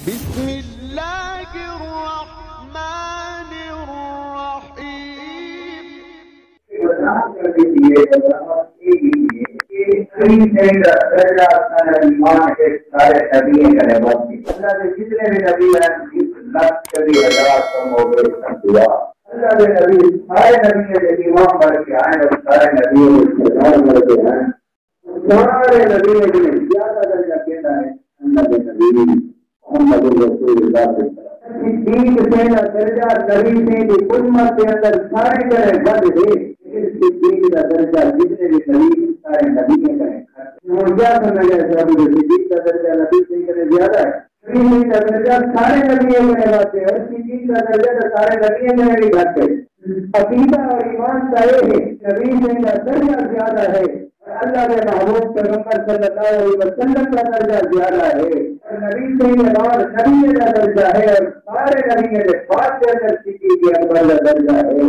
بسم اللہ الرحمن الرحیم. جتنے بھی نبی ہیں کبھی حضرات کم ہو گئے دعا اللہ کے نبی سارے نبی کے امام بڑھ کے آئے اور سارے نبی بڑھ کے ہیں سارے نبی نے زیادہ درجہ کہنا ہے اللہ کے نبی محمد رسول اللہ صدیق سے درجہ نبی سے بھی امت کے اندر سارے کرے بد ہے صدیق کا درجہ جتنے بھی نبی سارے نبی کے کریں کیا سمجھ گئے صدیق کا درجہ نبی سے کرے زیادہ ہے صدیق کا درجہ سارے نبی کرنے واتے ہیں اور صدیق کا درجہ سارے نبی میں بھی گھٹتے عقیدہ اور ایمان کا یہ ہے نبی سے کا درجہ زیادہ ہے اللہ کے محبوب پیغمبر صلی اللہ علیہ وسلم کا درجہ زیادہ ہے اور نبی سے کے بعد نبی کا درجہ ہے اور سارے نبی کے بعد کے اندر صدیق کے اکبر کا درجہ ہے اور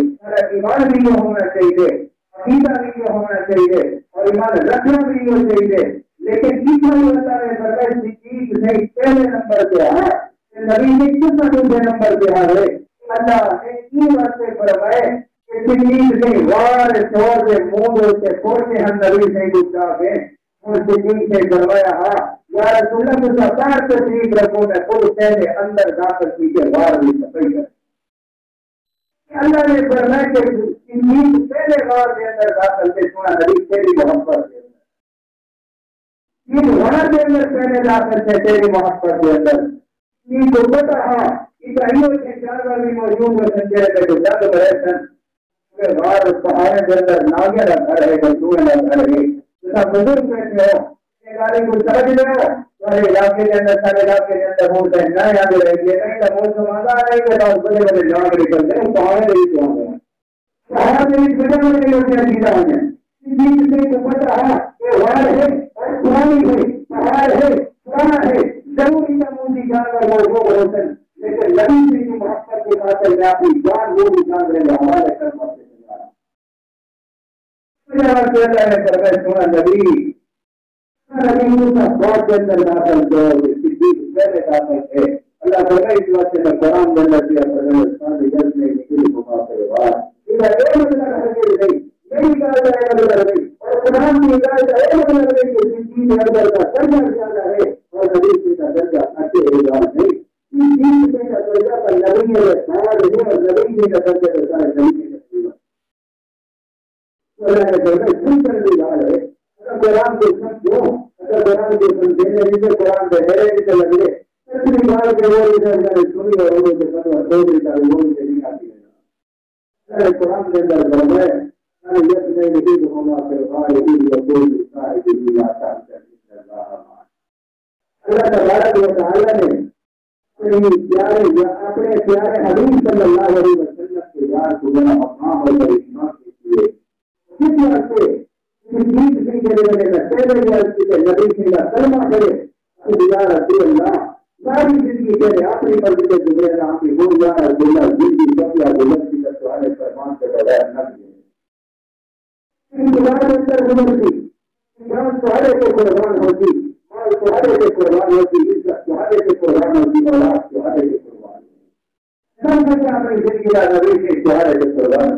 ایمان بھی یہ ہونا چاہیے عقیدہ بھی یہ ہونا چاہیے اور ایمان رکھنا بھی یہ چاہیے لیکن اللہ نے فرمایا صدیق سے پہلے نمبر پہ ہے نبی نے کس دوسرے نمبر پہ ہے اللہ نے تین واسطے فرمائے صدیق سے وار شور سے منہ سے پھوڑتے ہم نبی سے گزرا گئے اور صدیق سے فرمایا ہاں یا رسول اللہ کو سفار تشریف رکھو میں خود پہلے اندر داخل کی کے وار بھی صفائی کر اللہ نے فرمایا کہ صدیق پہلے وار کے اندر داخل سے سنا نبی تیری محبت کے اندر یہ وار کے اندر پہلے داخل سے تیری محبت کے اندر یہ تو پتا ہاں ابراہیم کے چار والی موجود میں سنجھے رہے تو جب رہے سن بار پہاڑے کے اندر ناگے رکھا رہے گا دھوئے رکھا رہے جیسا بزرگ بیٹھے ہو ایک آدمی کو سمجھ لے ہو سارے علاقے کے اندر سارے علاقے کے اندر موت ہے نہ یاد رہے گی نہیں تو موت سمانا نہیں کہ بس بڑے بڑے جاگ نکلتے ہیں پہاڑے نہیں تو آگے پہاڑ سے بھی بڑے بڑے لوگ کیا سیدھا ہو جائیں جس سے تو پتہ ہے کہ وار ہے اور پرانی ہے پہاڑ ہے پرانا ہے ضروری کا موتی جانور وہ ہوتے لیکن نبی سے کی محبت کے ساتھ میں اپنی جان وہ بھی جان رہے ہیں ہمارے کر پاتے اللہ نے فرمایا سنا نبی موسیٰ بہت کے اندر داخل جو صدیق پہلے داخل ہے اللہ فرمایا اس واسطے میں قرآن میں اللہ کیا فرمایا ساتھ جل میں نکلی بھما کے بعد یہ ایک مطلب ہے کہ نہیں کہا جائے گا نہیں اور قرآن کی ہدایت ایک مطلب ہے کہ صدیق اکبر کا درجہ زیادہ ہے اور نبی کا درجہ اچھے ہوگا نہیں صدیق کا درجہ پر نبی ہے سارا ہے اور نبی کا درجہ سارے نبی ہے اللہ نے فرمایا سن کر بھی حال ہے اگر قرآن کو سمجھو اگر قرآن کو سمجھنے جسے قرآن پہ ہے جسے لگے اتنی بار کے وہ ادھر میں نے سنی اور وہ کے ساتھ دو دن کا وہ سے نہیں آتی ہے قرآن کے اندر فرمایا انا یس نے نبی محمد کے بعد یہ رسول اللہ کی بات کرتے ہیں اللہ تبارک و تعالی نے اپنے پیارے حبیب صلی اللہ علیہ وسلم کے یار کو بنا مقام اور کرشمہ کے لیے کس واسطے صدیق سے کہنے لگے میں پہلے واسطے کہ نبی سے کا کلمہ کرے یا رسول اللہ ساری زندگی کہنے اپنی مرضی کے گزرے نہ آپ کی ہو یا رسول اللہ زندگی کبھی بلند کی سوال فرمان کے بغیر نہ دیے ان دوبارہ اندر گزرتی جان سہارے کو قربان ہوتی اور سہارے کے قربان ہوتی عزت سہارے کے قربان ہوتی اولاد سہارے کے قربان ہوتی سب سے اپنی زندگی کا نبی کے سہارے کے قربان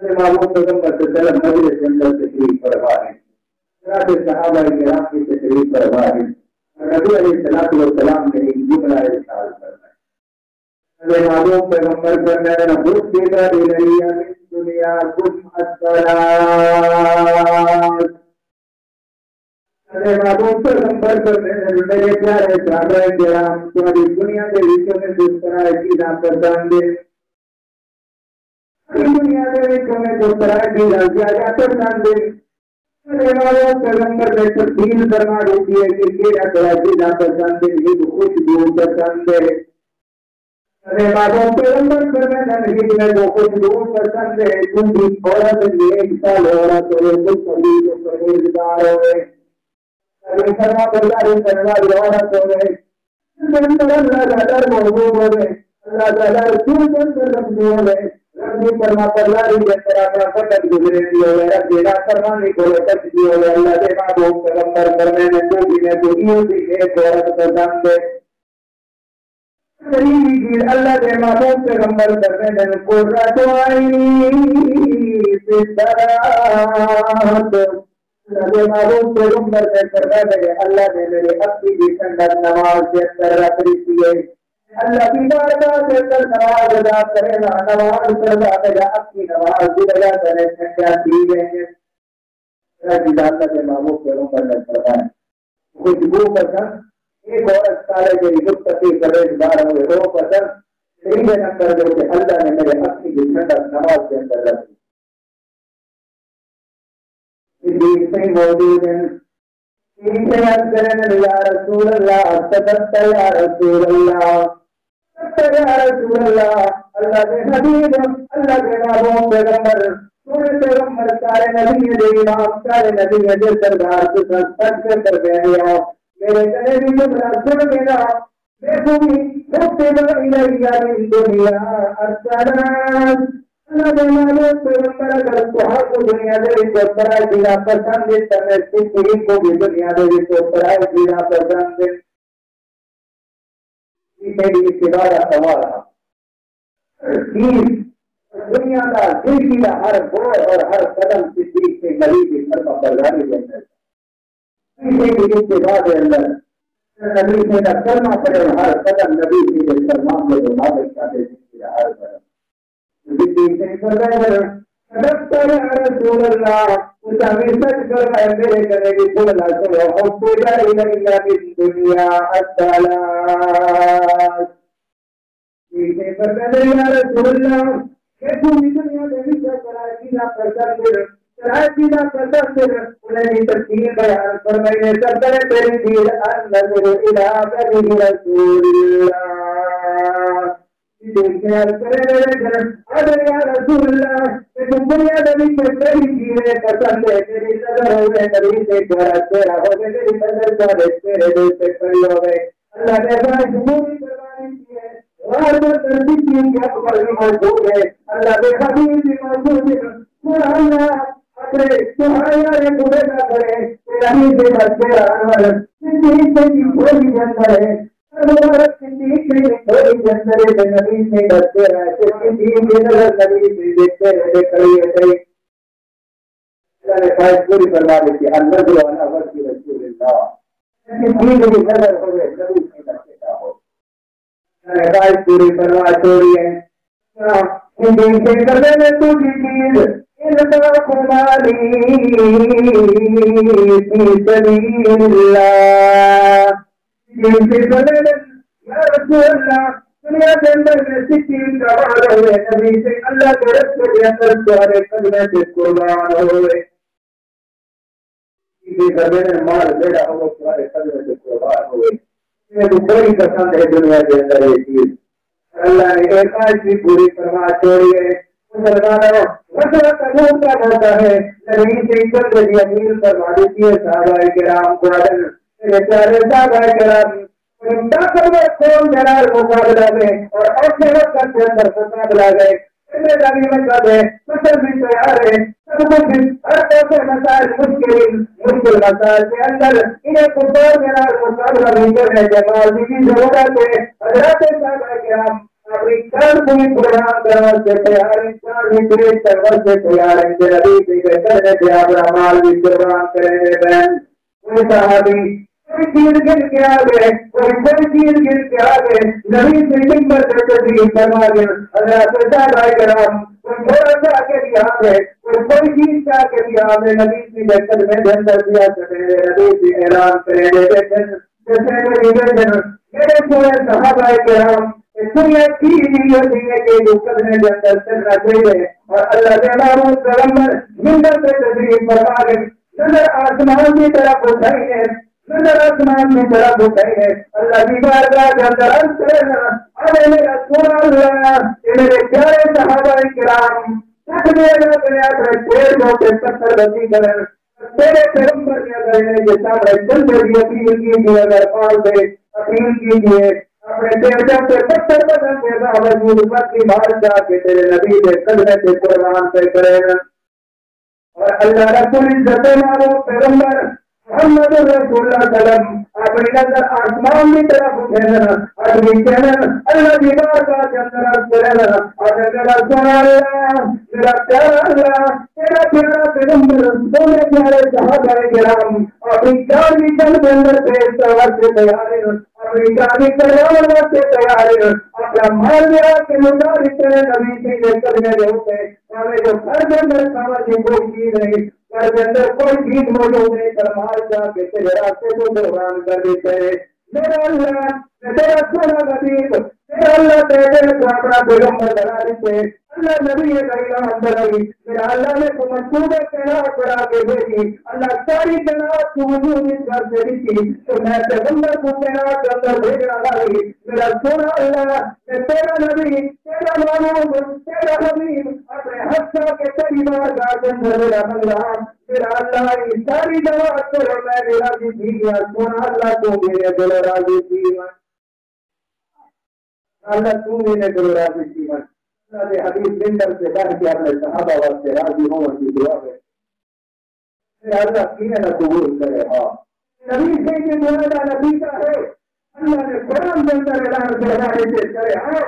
معلوم پیغمبر سے طلب مجلس کے اندر تشریف فرما ہے رات صحابہ کرام کی تشریف فرما ہے نبی علیہ السلام نے ایک جملہ ارشاد فرمایا معلوم پیغمبر فرمایا نہ بھوک دیتا دنیا من دنیا کم الصلاۃ معلوم پیغمبر فرمایا میرے پیارے صحابہ کرام تمہاری دنیا کے وچوں میں جس طرح چیزاں پسند ہے دنیا میں جو طرح کی زیادہ پسند ہے پیغمبر نے تفصیل فرما دیتی ہے کہ یہ طرح کی پسند ہے یہ خوشبو پسند ہے پیغمبر فرمایا نہیں میں وہ خوشبو پسند ہے تم بھی تھوڑا سا ایک سال ہو رہا تو پرہیزگار ہو گئے فرما برداری کرنے والی عورت ہو گئے اللہ تعالیٰ محبوب ہو گئے اللہ تعالیٰ رسول کے اندر رکھنے ہو گئے ربی فرما پر لا دی جتر اپنا فقط گزرے دی ہوئے رب دینا فرمانی کو لکت دی ہوئے اللہ دے محبوب پیغمبر کرنے نے جو بھی نے تو ایو بھی ایک عورت پردان دے قریبی جیل اللہ دے محبوب پیغمبر کرنے نے قرۃ عینی فی الصلاۃ اللہ دے محبوب پیغمبر کرنے نے اللہ نے میرے اپنی بھی سنت نماز کے اندر رکھ دیے اللہ کی بارگاہ سے اندر نماز ادا کرے گا نماز پڑھا گا اپنی نماز بھی ادا کرے کیا دیے ہیں رضی اللہ کے محبوب پیغمبر نے فرمایا خوشبو پسند ایک عورت سارے کے گفتگو پرہیزگار ہوئے وہ پسند صحیح نمبر جو کہ اللہ نے میرے اپنی بھی سنت نماز کے اندر رکھ دی صحیح موجود ہیں یا رسول اللہ صدقت یا رسول اللہ صدقت یا رسول اللہ اللہ کے حبیب اللہ کے محبوب پیغمبر پورے پیغمبر سارے نبی دے امام سارے نبی دے سردار کے ساتھ کر گئے میرے گلے بھی جملہ سن لینا میں خوبی مکتب الیہ من دنیا السلام اللہ کے محبوب پیغمبر اگر سہاق دنیا دے تو پرائے دینا پسند ہے تمہیں سکھی کو بھی دنیا دے تو پرائے دینا پسند ہے یہ میری اتبارہ سوال دنیا کا زندگی کا ہر بور اور ہر قدم صدیق سے غریب فرما برداری دینا ہے میری اتبار اندر نبی سے نہ کرنا پڑے ہر قدم نبی سے فرمان میں جو مابق کا دے ہر قدم صدقت یا رسول اللہ اسامی سچ کر میرے کرنے کی بھول نہ کرو حب الیہ من دنیا الصلاۃ یہ فرماتے یا رسول اللہ کہ تم دنیا میں بھی کرائے کی نہ پسند کرائے کی نہ پسند انہیں تفصیل بیان فرمائے سرکار تیری دل النظر الی رسول اللہ دیکھنے اگر یا رسول اللہ کہ تم دنیا نبی کے تیری چیزیں پسند ہے تیری نظر ہو گئے نبی سے تیرا چہرہ ہو گئے تیری نظر تیرے تیرے دل سے کھڑی ہو گئے اللہ نے بڑا جمہوری قربانی کی ہے غار میں تردید کی ان کے اکبر بھی موجود ہے اللہ کے حبیب بھی موجود ہے سبحانہ اپنے سبحانہ یہ بڑے نہ کرے تیرا ہی تیرا چہرہ انور صدیق سے کی بھولی جنر ہے مبارک صدیق کے بھولی جنر ہے نبی سے ڈرتے رہے صدیق کے نظر نبی سے دیکھتے رہے کھڑی ہے اللہ نے خواہش پوری فرما دی کہ النظر علی وجه رسول اللہ صدیق کی نظر ہوئے نبی سے ڈرتے نہ ہو اللہ نے خواہش پوری فرما چھوڑی ہے صدیق سے کرنے میں تو چیز انفاق مالی فی سبیل اللہ یا رسول اللہ دنیا کے اندر میں سکین کا وعدہ ہوئے نبی سے اللہ کے رسول کے اندر سوارے قدمے سے قربان ہوئے کسی زمین مال بیڑا ہو سوارے قدمے سے قربان ہوئے یہ تو بڑی پسند ہے دنیا کے اندر یہ چیز اللہ نے ایک آج بھی پوری فرما چھوڑی ہے مسلمانوں مسئلہ قانون کا ہوتا ہے نبی سے عزت رضی امیر فرما دیتی ہے صحابہ کرام کو عدل پیارے صحابہ کرام طاقت میں کون جلال مقابلہ میں اور ایسے وقت کے اندر مقابلہ گئے نبی مطلب ہے مسل بھی تیار ہے سب کچھ ہر ایسے مسائل مشکل مسائل کے اندر انہیں کفار جلال مقابلہ بھی کرنے کے بعد کی ضرورت ہے حضرات صحابہ کرام اپنی کار پوری پروگرام کرنے سے تیار ہیں کار بھی پوری سرور سے تیار ہیں کہ نبی سے کرنے سے اپنا مال بھی قربان کریں بہن کوئی صحابی کوئی چیز گر کے آگے کوئی چیز گر کے آگے نبی سے نمبر سے تشریف فرما گئے حضرات صحابہ کرام کوئی تھوڑا سا آگے بھی آگے کوئی چیز کا آگے بھی آگے نبی سے بہتر میں جنتر دیا کریں نبی سے اعلان کریں جیسے میرے پورے صحابہ کرام دنیا کی نیت ہے کہ جو قدرے جنتر چلنا چاہیے اور اللہ کے محبوب پیغمبر نمبر سے تشریف فرما گئے نظر آسمان کی طرف اٹھائی ہے نظر آسمان کی طرف اٹھائی ہے اللہ کی بارگاہ کے اندر عرض کرنا اے میرا رسول اللہ میرے پیارے صحابہ کرام تقدیر اپنے اپنے پیر کو کے پتھر بندی کریں تیرے پیغمبر کے اگر کے سامنے چل رہی اپیل کیجیے اگر پال دے اپیل کیجیے اپنے دیوتوں سے پتھر بدن کے باوجود مکی بادشاہ کے تیرے نبی کے قدمے سے قربان پہ کرے اور اللہ رسول عزت مارو پیغمبر محمد رسول اللہ صلی اللہ علیہ وسلم اپنی نظر آسمان کی طرف اٹھے اور نیچے اللہ کی بارگاہ کے اندر کرے اور میرا سونا اللہ میرا پیارا اللہ تیرا پیارا پیغمبر سونے پیارے صحابہ کرام اپنی جان کے اندر پیش کرنے سے تیار ہیں اپنی جان کرنے سے تیار ہیں اپنا مال میرا کے مطابق تیرے نبی کے قدمے میں ہوتے ہمیں جو گھر کے اندر سامنے کی کوئی چیز نہیں گھر کے اندر کوئی چیز موجود نہیں کرمال جا کے تیرے راستے کو قربان کر دیتے ہیں میرا اللہ تیرا سونا نبی تیرا اللہ تیرے کو اپنا پیغمبر بنا دیتے اللہ نبی کریم اندر میرا اللہ نے کو منصوبے تیرا کرا کے بھیجی اللہ ساری جنات کو وجود اس گھر سے دی تھی تو میں پیغمبر کو تیرا کے اندر بھیجنا لائی میرا سونا اللہ میں تیرا نبی تیرا معلوم تیرا حبیب اپنے حق کے قریبا جا کے اندر میرا بندہ میرا اللہ یہ ساری جنات کو میں میرا بھی تھی سونا اللہ تو میرے دل راضی تھی اللہ تو میرے دل راضی تھی اللہ نے حدیث بندر سے کہا کہ اپنے صحابہ واسطے راضی ہوں کی دعا ہے میرا اللہ کینے نہ قبول کرے ہاں نبی سے یہ دعا کا نتیجہ ہے اللہ نے قرآن کے اندر اعلان فرمانے سے کرے ہاں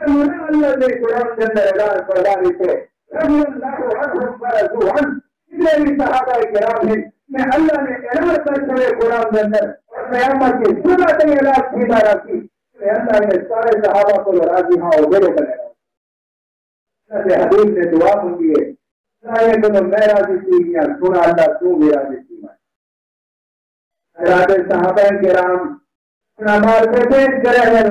اللہ نے قرآن کے اندر اعلان فرمانے سے رضی اللہ عنہ ورضوا عنہ جتنے بھی صحابہ کرام ہیں میں اللہ نے اعلان کر کرے قرآن کے اندر اور قیامت کی صورت اعلان سیدھا رکھی اللہ نے سارے صحابہ کو راضی ہاں اور میرے کرے حبیب نے دعا مانگی ہے چاہے تو میں راضی تھی یا سنا اللہ تو میرا راضی تھی حضرات صحابہ کرام اپنا مال کو پیش کرے ہیں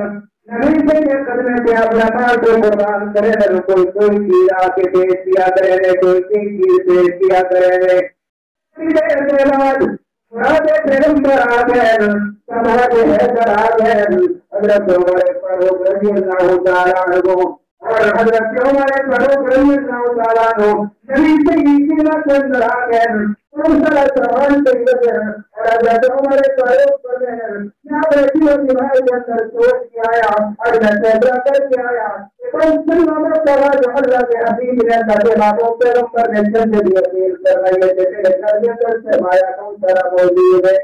نبی سے کے قدمے پہ اپنا مال کو قربان کرے ہیں کوئی چیز آ کے پیش کیا کرے کوئی چیز پیش کیا کرے سیدھے بعد مراد پیغمبر آ گئے سماج حیدر آ گئے حضرت عمر فاروق رضی اللہ تعالیٰ عنہ اور حضرت عمر فاروق رضی اللہ تعالیٰ عنہ نبی سے کی قیمت کے اندر آ گئے ان سے سوال کے لیے اور حضرت عمر فاروق کر رہے ہیں یہاں بیٹھی ہوتی بھائی کے اندر سوچ کے آیا اور میں فیصلہ کر کے آیا کون سی عمر کرا جو اللہ کے حبیب نے اللہ بابوں پیغمبر نے جنت دی اپیل کر رہی ہے جیسے گھر کے اندر سے مایا کون سارا موجود ہے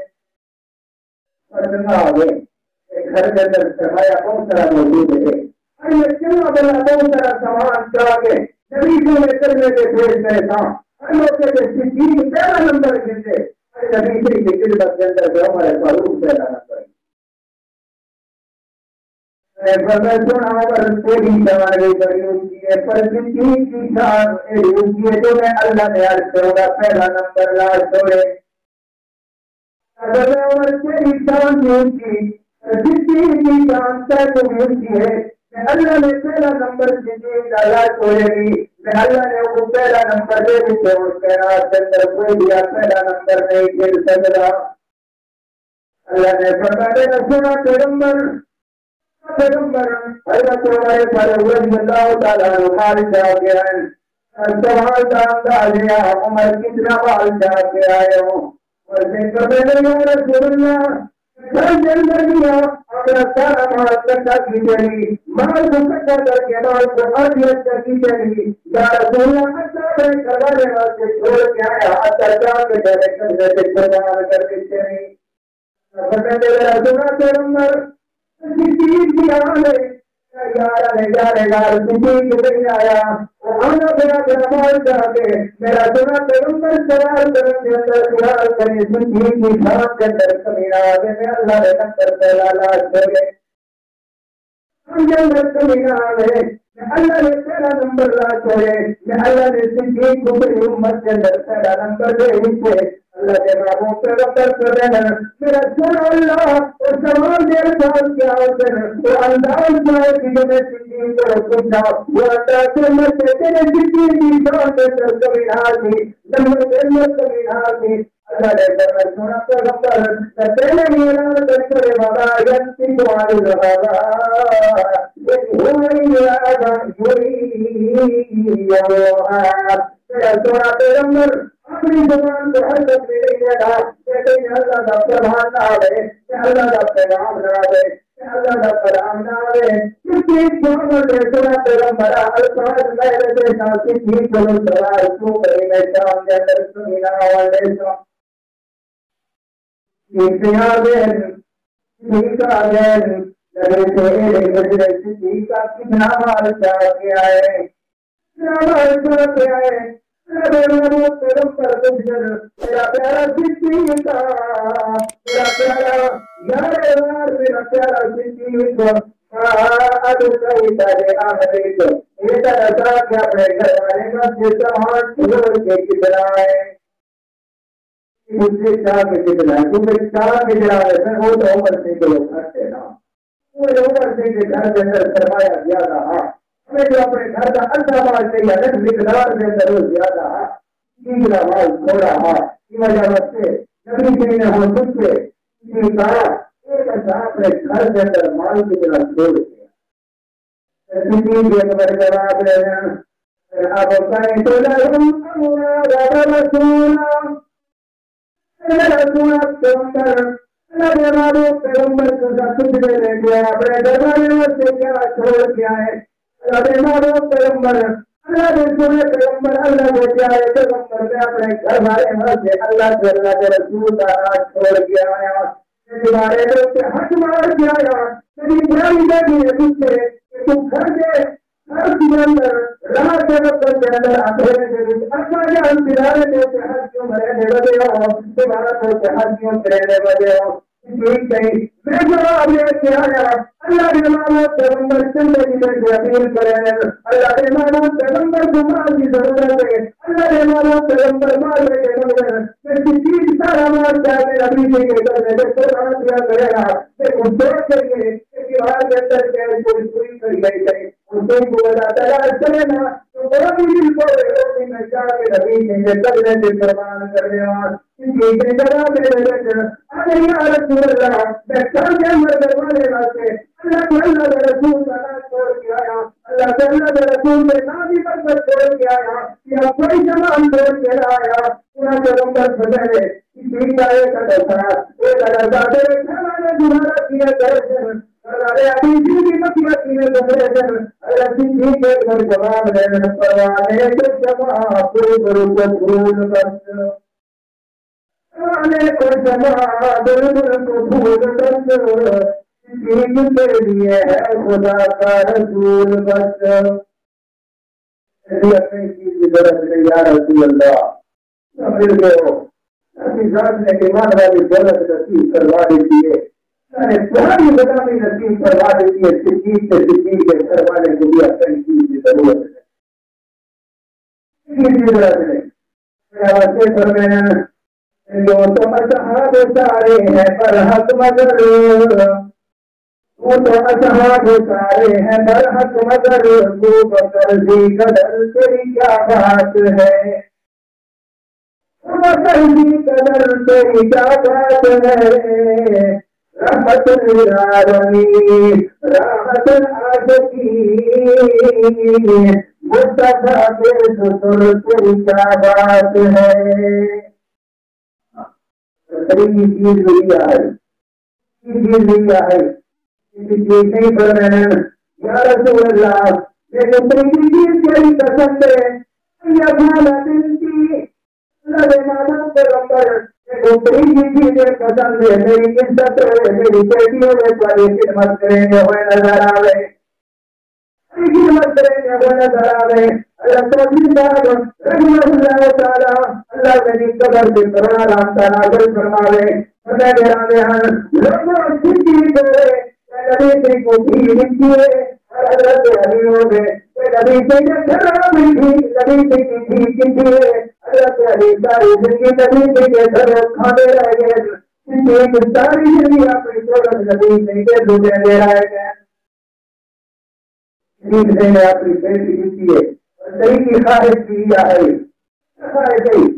پڑھنا آگے گھر کے اندر سے مایا کون سارا موجود ہے یہ کیوں اللہ بہت سارا سامان چلا کے نبی سے کرنے کے بھیج گئے تھا ہر لوگ کے صدیق پہلا نمبر کھیلتے نبی سے کی خدمت کے اندر جو ہمارے فاروق پہلا نمبر سنا پر تیری سواری بڑی ہوتی ہے پر صدیق کی شان ایسی ہوتی ہے جو میں اللہ نے عرض کروں گا پہلا نمبر لاش ہوئے اگر اور تیری شان ہوتی صدیق کی شان سے ہوتی ہے اللہ نے پہلا نمبر صدیق لاش ہوئے گی اللہ نے وہ پہلا نمبر دے دیتے اس کے رات اندر کوئی بھی پہلا نمبر نہیں گر سکتا اللہ نے فرمایا سنا پیغمبر حضرت عمر فاروق رضی اللہ تعالیٰ عنہ خارج آ کے آئے سوال جانتا لیا عمر کتنا بال جا کے آئے ہوں اور نے کبھی نہیں یا رسول اللہ گھر کے اندر دیا اپنا سارا مال کٹا کی چلی مال کو کٹا کر کے مال کو ادھیت کی چلی یا رسول اللہ اچھا بڑے کروانے والے چھوڑ کے آیا اچھا جا کے ڈرے کر کے چلی فرمایا سنا پیغمبر صدیق کی آنے یار صدیق نہیں آیا آنا میرا جمال جا کے میرا سنا پیغمبر سوال کرنے کے اندر سوال کرے صدیق کی شان کے اندر کمی نہ آگے میں اللہ نے نمبر پہلا لاش کرے اندر کمی نہ آگے اللہ نے پہلا نمبر لاش کرے اللہ نے صدیق کو بڑی امت کے اندر پہلا نمبر دے ہی اللہ کے بابوں پیغمبر کر رہے ہیں میرا سنا اللہ اور سوال دیر سال کیا ہوتے ہیں وہ انداز جائے کہ جو میں صدیق کو سمجھا وہ انداز سے میں تیرے صدیق کی شان کے اندر کمی نہ آتی نمبر علمت کمی نہ آتی اللہ نے فرمایا سنا پیغمبر پہلے ہی اعلان کر کرے بابا ینتی کو آنے لگا سنا پیغمبر اپنی زبان کو ہر وقت نہیں لگا کہتے ہیں اللہ کا فرمان نہ آئے کہ اللہ کا پیغام نہ آئے اللہ کا کلام نالے کسی قوم کے سنا پیغمبر الفاظ میرے سے ساتھی تھی کرو سوال تو کرے میں شام کے اندر سنینا والے سو اتیادن ٹھیکادن لگے تھے گجرے سی کا کتنا مال چاہ کے آئے مال چاہ کے آئے میرا پیغمبر گجر میرا پیارا سیدھی کا میرا پیارا یار میرا پیارا سیدھی کو ادو کئی تارے آمدے تو یہ طرح کیا اپنے گھر والے کا جیسا ہاتھ چھوڑ کے کتنا ہے مجھے چاہ کے کتنا ہے کیونکہ چاہ کے جا رہے ہیں وہ تو عمر سے کے لوگ کرتے نا وہ عمر سے کے گھر کے اندر سرمایہ زیادہ ہمیں جو اپنے گھر کا اچھا مال چاہیے الگ مقدار کے اندر وہ زیادہ تیسرا مال تھوڑا کی وجہ سے نبی جی نے ہم خود سے کہا ایک ایسا اپنے گھر کے اندر مال کی طرح چھوڑ دیا کسی بھی اکبر جواب لینا اب کہیں تو پیغمبر کو کچھ دے لے گیا اپنے دربارے سے کیا چھوڑ کیا ہے پیغمبر اللہ نے سنے پیغمبر اللہ کو کیا ہے پیغمبر نے اپنے گھر والے سے اللہ کے رسول کا راج چھوڑ کے آیا تمہارے لوگ سے حق مار کے آیا تیری برائی لگی ہے تجھ سے کہ تم گھر کے گھر کے اندر راہ کے وقت کے اندر اندھیرے کے بیچ اپنا جان دلانے کے اتحاد کیوں رہنے لگے ہو تمہارا تو اتحاد کیوں رہنے لگے ہو ٹھیک نہیں میں جواب لے کے آیا اللہ کے معبود پیغمبر زندگی میں اپیل کریں اللہ کے معبود پیغمبر کو مال کی ضرورت ہے اللہ کے معبود پیغمبر مال کے بغیر میں کسی سارا مال چاہے نبی جی کے گھر میں قربان کیا کرے گا لیکن سوچ کر کے دیوار کے اندر کے کوئی پوری کر گئی ہے ان کو بتا تلاش کرے نا تو بہت ہی کو روٹی میں چاہ کے نبی جی کے قدرے سے قربان کرنے والا ان کی جگہ میں ارے یا رسول اللہ میں کل کے اندر دربارے واسطے اللہ کے رسول کا نام چھوڑ کے آیا اللہ کے رسول کے نام ہی پر چھوڑ کے آیا یا کوئی زمان چھوڑ کے آیا پورا پیغمبر بدلے کسی کا ایک دوسرا ایک ادارے ہمارے دوبارہ کیا کرے ارے ابھی بھی مکیہ کیے دوسرے دن ارے ٹھیک ہے گھر جواب لینے پروانے کے جواب پورے کرو تو بھول بس آنے کو جواب کو بھول بس ٹھیک کے لیے ہے خدا کا رسول بس اپنی چیز کی ضرورت نہیں یا رسول اللہ مل گئے ہو اپنی ذات نے ایمان والی دولت نصیب کروا دیتی ہے تمہاری بدامی نصیب کروا دیتی ہے صدیق سے صدیق کے گھر والے کو بھی اپنی چیز کی ضرورت ہے کسی کی ضرورت نہیں میرا واسطے فرمایا جو تم اصحاب سارے ہیں پر حق مگر وہ تو اصحاب سارے ہیں پر حق مگر تو بکر دی قدر تیری کیا بات ہے بکر دی قدر تیری کیا بات ہے رحمت للعالمین رحمت العاشقین مصطفیٰ کے سسر تیری کیا بات ہے تیری چیز لیا ہے چیز لیا ہے کسی چیز نہیں پر میں یا رسول اللہ لیکن تیری چیز کیری پسند ہے یا بھالا دل کی لبے مادم پیغمبر تیری چیزیں پسند ہے میری عزت ہے میری بیٹیوں میں تمہاری خدمت کریں گے ہوئے نظر آوے خدمت کریں گے ہوئے نظر آوے اللہ رحمہ اللہ تعالیٰ اللہ میری قبر سے کرونا رامتا نازل فرماوے خدا گرانے ہیں لوگوں سکی کرے نبی سے کو بھی لکھیے حضرت علی ہو گئے نبی سے جب نبی سے کی بھی کیجیے حضرت علی ساری زندگی نبی سے کے گھر کھانے رہ گئے ایک ساری زندگی اپنی دولت نبی سے کے دوسرے لے رہے گئے نبی سے نے اپنی بیٹی لکھی ہے صحیح کی خواہش کیا ہے خواہش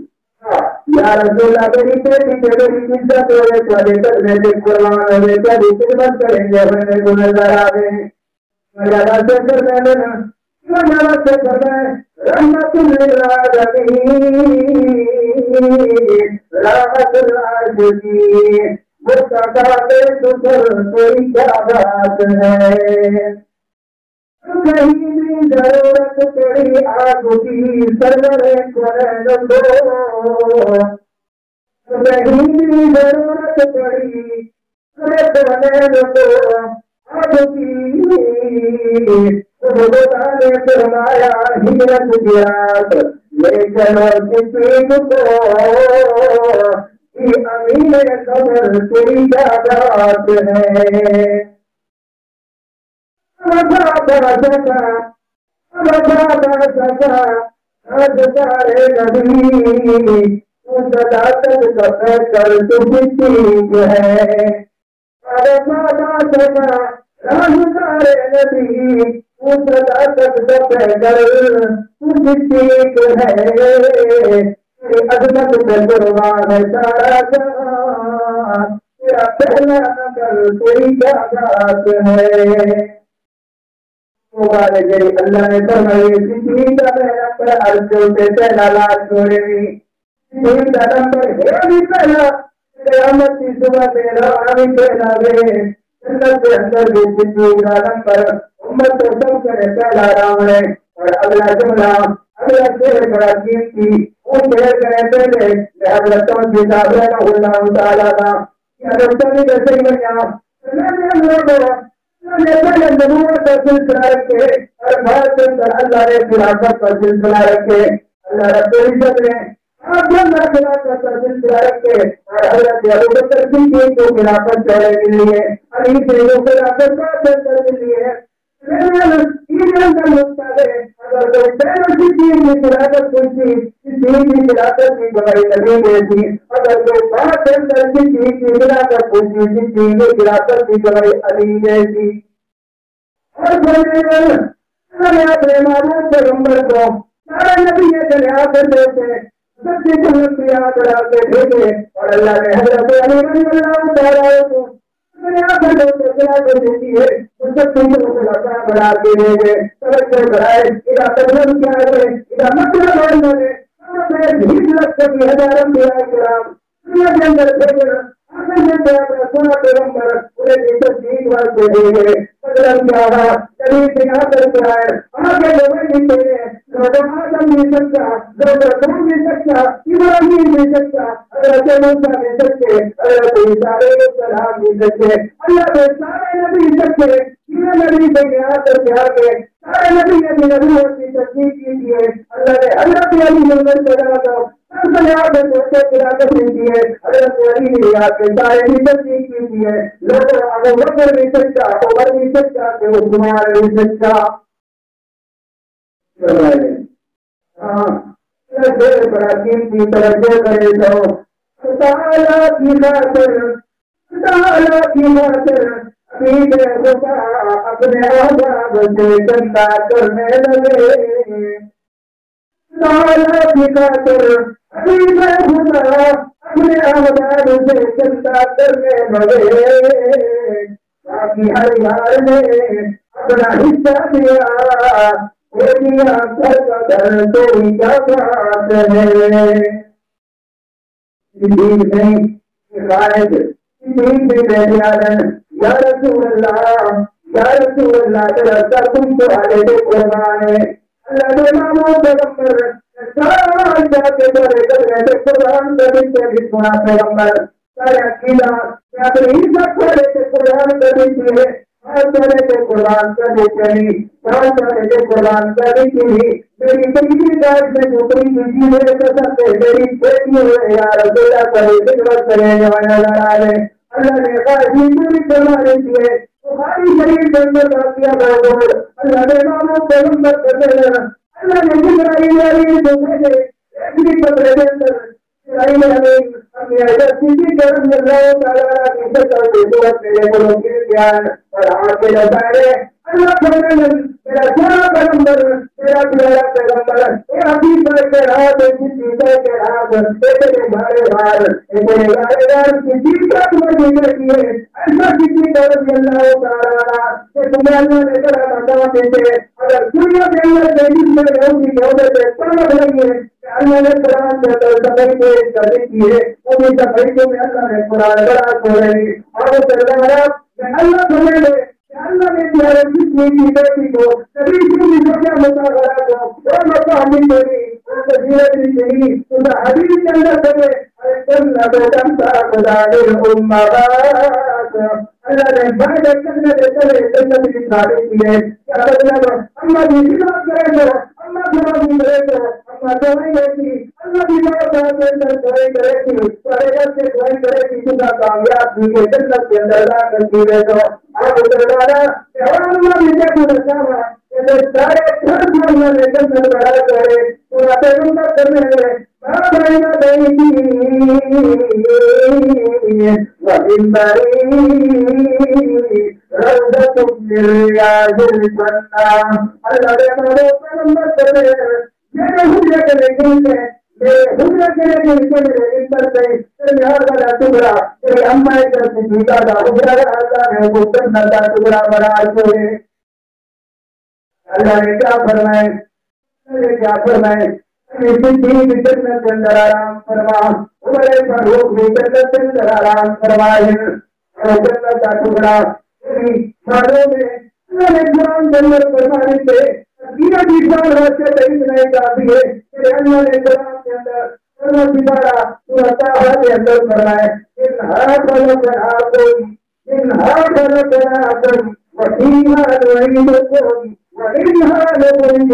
یا رسول اللہ میری بیٹی کے میری عزت ہوئے تھوڑے کرنے سے قربان ہوئے تھوڑی خدمت کریں گے میرے کو نظر آگے مجھے سے کرنے لینا مجھے سے کرنے رحمت للعالمین رحمت العاشقین مستقبل شکر تیری کیا بات ہے کہیں بھی ضرورت تیری آگ کی سرور کرن دو کہیں بھی ضرورت تیری کرن دو آگ کی خدا نے فرمایا ہجرت کی رات لے چلو کسی کو یہ امین قبر تیری کیا بات ہے عظمت پہ قربان ہے سارا جہاں تیرا پہلا نظر تیری کیا بات ہے اللہ نے فرمایا زندگی کا میرا پر ارجو سے پہلا لاش چھوڑے بھی زندگی کا نمبر ہے بھی پہلا قیامت کی صبح تیرا آنی پہلا گئے جنت کے اندر بھی زندگی کا نمبر امت کو سب کرے پہلا رام ہے اور اگلا جملہ اگلا شہر بڑا چیز کی ان شہر کرنے پہلے حضرت توجہ صاحب رحمہ اللہ تعالیٰ کا کہ حضرت توجہ جیسے ہی بنیا پہلے نبوت کا سلسلہ رکھے اور بعد کے اندر اللہ نے خلافت کا سلسلہ رکھے اللہ رب العزت نے آپ نے خلافت کا سلسلہ رکھے اور حضرت ابوبکر صدیق کو خلافت چڑھے کے لیے علی سے وہ خلافت کا کے لیے اگر کوئی پہلے صدیق کی خلافت پوچھی صدیق کی خلافت کی بڑی نبی دیتی اگر کوئی بعد کے اندر صدیق کی خلافت پوچھی صدیق کی خلافت کی بڑی علی دیتی اور پھر اپنے معلوم پیغمبر کو سارے نبی کے لحاظ دیتے سب کی جنت کی یاد بڑھاتے بھیجے اور اللہ نے حضرت علی رضی اللہ تعالیٰ کو دیتی ہے اس سب چیزوں کو بڑھا کے بھیجے توجہ بڑھائے ادھر تجربہ کیا ہے ادھر مطلب ہے ہزاروں کرام دنیا کے اندر بھیجنا سونا پیغمبر انہیں تصدیق واسطے بھیجے مطلب کیا رہا کبھی سے یہاں پر کرایا آگے لوگ نہیں تھے لوگ آدم نہیں سکتا لوگ رسول نہیں سکتا ابراہیم نہیں سکتا حضرت موسیٰ نہیں سکتے حضرت عیسیٰ علیہ السلام نہیں سکتے اللہ کے سارے نبی سکتے یہ نبی سے یہاں پر کیا کے سارے نبی نے بھی نبوت کی تصدیق کی ہے اللہ نے حضرت علی نظر پیدا کر سب سے یاد ہے خلافت ملتی ہے حضرت علی نے یاد کے سارے کی تصدیق کی ہے لوگ ابو بکر نہیں سکتا عمر نہیں سکتا کہ عثمان نہیں سکتا بڑا قیمتی توجہ کرے تو تعالیٰ کی خاطر خدا اپنے عذاب سے چنتا کرنے لگے تعالیٰ کی خاطر خدا اپنے عذاب سے چنتا کرنے لگے باقی ہر یار نے اپنا حصہ دیا تیری کیا بات ہے یا رسول اللہ تیرا تم تو آگے دے قربان ہے اللہ نے مامو پیغمبر سارا کے بارے کرنے سے قرآن کرنے سے بھی سنا پیغمبر سارے عقیدہ یا پھر عیسیٰ کھولے سے قرآن کرنے کی ہے اور چلے سے قرآن کرنے چلی اور چلے سے قرآن کرنے کی میری کئی بات میں نوکری کی میرے قسم سے میری بیٹی ہوئے یا رسول اللہ کرے خدمت کرے جوانا لڑا رہے اللہ نے قائدی پوری کروا دیتی ہے بخاری شریف کے اندر واقعہ بہت اللہ نے مامو پیغمبر کرتے ہیں اللہ نے جبرائیل علیہ کو بھیجے ایک بھی قبر کے اندر جبرائیل علیہ اپنی حضرت صدیق رضی اللہ تعالیٰ کی شکل کے صورت میں لے کر کے بیان اور آنکھیں لگائے اللہ فرمانے میرا سارا پیغمبر میرا پیارا پیغمبر اے حبیب کے ہاتھ صدیق کے ہاتھ ایک بھارے بھار ایک بھارے بھار صدیق کا تمہیں ذکر کیے ایسا صدیق رضی اللہ تعالیٰ کہ تمہیں اللہ نے بڑا مقام دیتے اگر دنیا کے اندر تیزی میں رہوں گی بہت سے سمجھ لگے اللہ نے قرآن میں صفائی کو ایک کردی کی ہے، وہ بھی صفائی کو میں اللہ نے قرآن بڑا کو رہی اور اللہ سمجھ لے اللہ نے پیارے جتنی کی بیٹی کو کبھی کسی کو کیا مطالعہ کو اور مقامی کوئی تجیرت نہیں تو حدیث کے اندر کرے سننا بیٹم سا خدا للامہات اللہ نے بڑے کرنے چلے جنت کی تعریف کی ہے کیا مطلب اللہ بھی خدمت کرے گا اللہ خدمت بھی کرے گا اللہ دعائیں کرے گی اللہ بھی دعائیں کرے گی سارے گھر سے دعائیں کرے گی خدا کامیاب بھی کے جنت کے اندر لا کر دی رہے گا آپ اتروانا کہ اللہ بھی دیکھو رساوا کہ سارے گھر سے اللہ نے جنت بڑھا کرے تو آپ ایسا کرنے لگے بابا بیٹی وَإِنْ رَوْضَةٌ مِّن رِّيَاضِ الْجَنَّةِ اللہ نے ہمارے پیغمبر سے یہ حجرے کے لیکن حجرے کے لیکن پر سے یار کا ٹکڑا کہ اما ایک جیتا دا حجرہ اللہ نے وہ جنت کا ٹکڑا بنا چھوڑے اللہ نے کیا فرمائے جنت کے اندر آرام فرما عمر فاروق بھی جنت کے اندر آرام فرمائے اور جنت کا ٹکڑا سالوں میں اللہ نے قرآن کے اندر فرمانے سے دیا دیشان راستے تیز نہیں کافی ہے کہ اللہ نے قرآن کے اندر اللہ سبارہ سورتاہا کے اندر فرمائے انہا خلقناکم وفیہا نعیدکم وَإِنْهَا لَكُمْ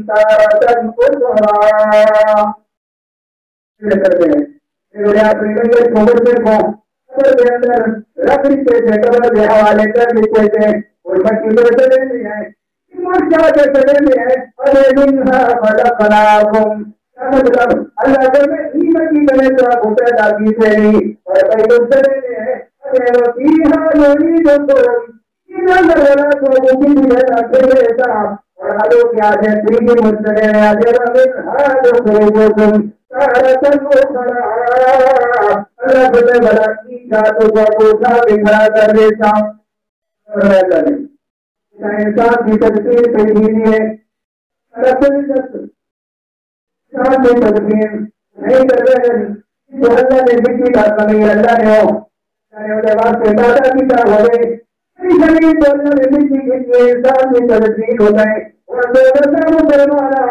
تَارَةً أُخْرَىٰ کرتے ہیں میرے آپ نے خبر سے خبر کے اندر رکھ لیتے تھے خبر کے حوالے کر لیتے تھے اور مٹی میں چلے نہیں ہے مٹا کے چلے نہیں ہے ارے منها خلقناکم مطلب اللہ کے میں ہی مٹی بنے تو آپ پیدا کی سے نہیں اور پہلے چلے نہیں ہے ارے وَفِيهَا نُعِيدُكُمْ اندر والا تو وہ بھی ہے اکیلے ایسا اور آلو کی آجیں تیری مسئلے ہیں آجیں رمین آجو کرو تم سارتن وہ کھڑا اللہ بلے بلا کی جاتو کو پوچھا بکھڑا کر دیتا انسان کی تدبیر پیدینی ہے رسل انسان کی تدبیر نہیں کر رہے جو اللہ نے مٹی کا کمی اللہ نے ہو چاہے انہیں واسطے دادا کی طرح ہوئے زمین پر مٹی کے انسان کی تدبیر ہوتا ہے اور فرمانا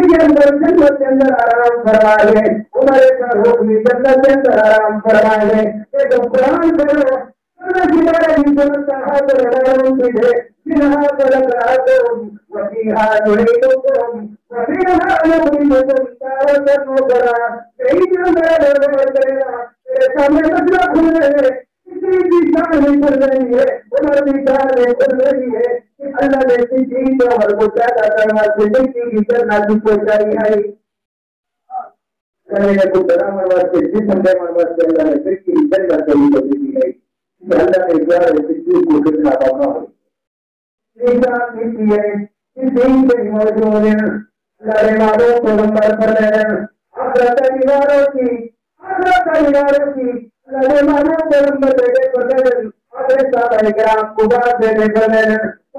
کے اندر جنت کے اندر آرام فرمائے عمر فاروق بھی جنت کے اندر آرام فرمائے ایک قرآن پڑھو اللہ کی بارے میں جنت حاضر رہوں کی منها خلقناکم وفيها نعيدكم ومنها نخرجكم تارة أخرى کئی جگہ سامنے مسئلہ کھل رہے کسی بھی شان کھل رہی ہے عمر بھی شان کھل رہی ہے کہ اللہ نے کسی کو عمر کو پیدا کرنا زندگی کی کرنا کی پہنچائی ہے کرنے کو برابر واسطے جسم کے واسطے اللہ نے زندگی جنت کی دی ہے کہ اللہ نے پیارے زندگی کو کتنا پانا ہو انسان کی ہے اس دین کے موجود ہیں اللہ نے مالوں کو نمبر پر لے حضرت دیواروں کی اللہ نے مالوں کو نمبر دینے پر لے حضرت صاحب اکرام قبات دینے پر لے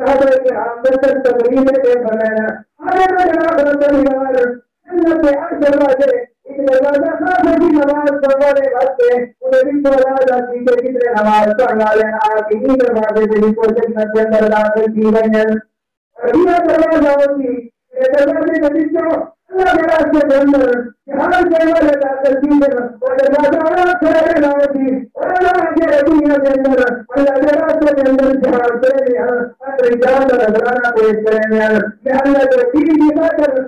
حضرت حامدت تقریب دینے پر لے حضرت دیوار جنت کے ہر دروازے ایک دروازہ خاص کی نماز پڑھوانے واسطے انہیں بھی دروازہ آتی کہ کتنے نماز پڑھوا لینا کہ این دروازے سے بھی کوئی جنت کے اندر داخل کی گئی ہے اور یہ دروازہ ہوتی یہ دروازے کے بیچوں اللہ کے راستے کے اندر ہر جگہ میں داخل کی گئی اور دروازہ اللہ کھڑے نہ ہوتی اور اللہ کے دنیا کے اندر اللہ کے راستے کے اندر جہاں کرے اندر جان کا نظرانہ پیش کریں کہ اللہ کے تین کی خاطر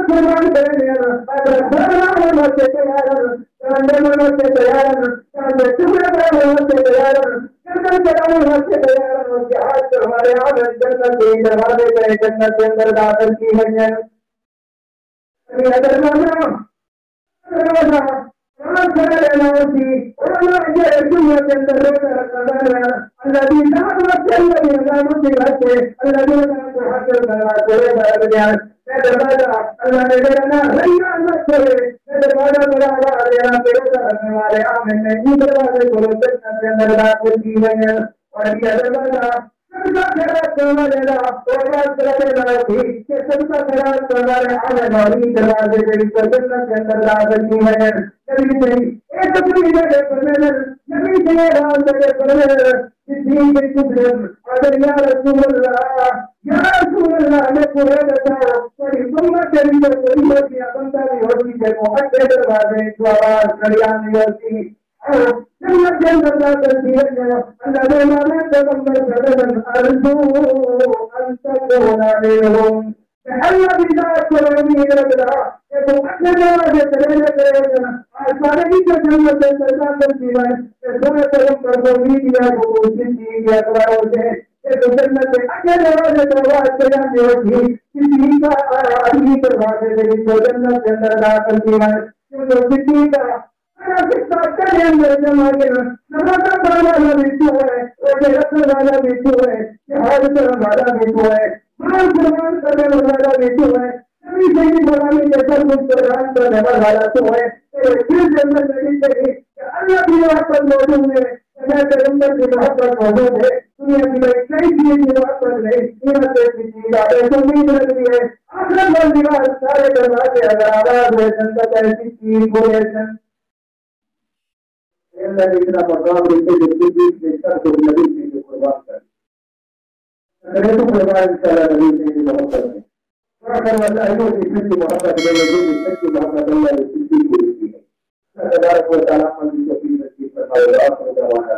فرمان کریں اگر فرمان ہوتے تیار اندر ہوتے تیار اندر ٹکڑے ہوتے تیار جنت چلانے ہوتے تیار اور جہاز ہمارے آمد جنت کے دروازے کریں جنت کے اندر داخل کی ہیں اگر مانا کھڑا رہنا ہوتی اور اللہ کے دنیا کے اندر روزہ رکھنا اللہ کی ذات وقت اللہ کی نظاموں کی بات سے اللہ کی نظام کو حاصل کرنا چھوڑے بارد جان میں دروازہ اللہ نے دینا رہنا مت چھوڑے میں دروازہ بڑھا دینا کہ روزہ رکھنے والے آمین نے یہ دروازے کو جنت کے اندر داخل کی ہیں اور یہ دروازہ سب کا خیرات کرنا لینا اور کرنا تھی کہ سب کا خیرات کرنا ہے آنے والی دروازے کے جنت کے اندر داخل کی ہے نبی سے ایک اپنی جگہ پر نبی سے راز کے پر دین کے قدر اگر یا رسول اللہ میں پورے بتاؤ کوئی امت کے اندر کوئی ہوتی ہے بندہ بھی ہوتی ہے محمد کے دروازے جو آواز کریان نہیں ہوتی جنت کے اندر داخل کی ہے اللہ نے مانا پیغمبر صدقن ارجو ان تكون عليهم تحلى بذات ولمي ربنا يقول احنا جواب يتلين كريمنا الفارقين كجنة السلام الجيمان الزمة المقربين يا بطول سنتين يا كراوزين يقول جنة احنا جواب يتلين كريم بوجهي سنتين كأعلي كرباسة يقول جنة الجيمان يقول سنتين انا سکتا کرے اندر جماعے نمازہ والا بھی تو ہے روزے رکھنے والا بھی تو ہے جہاد کرنے والا بھی تو ہے مال قربان کرنے والا بھی تو ہے نبی سے بڑھانے کے سر کچھ قربان کرنے والا تو ہے پھر جنت نبی سے کہ اللہ کی محبت موجود ہے میں پیغمبر کی محبت موجود ہے دنیا کی کوئی چیز کی محبت نہیں دنیا سے چیز آگے امید رکھتی ہے آخرت میں دیوار سارے دروازے اگر آواز ہے جنت ایسی چیز بولے اللہ نے اتنا مقام رکھے جو صدیق نے سر کو نبی سے قربان کر اگر تو قربان انشاءاللہ نبی سے محبت ہے فاخر والله هو في سنة محبت بين يدين سنة محبت الله للصديق والصديق تبارك وتعالى من في نصيب فرمائے آخر دعوانا